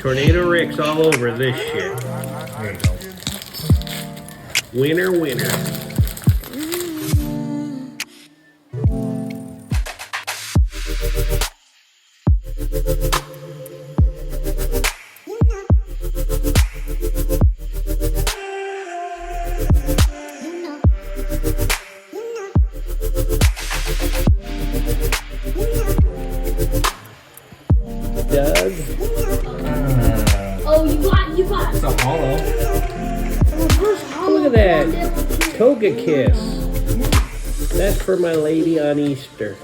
Tornado Rick's all over this shit. There you go. Winner, winner. Doug. Oh, you got. It's a hollow. Look at that. Toga kiss. That's for my lady on Easter.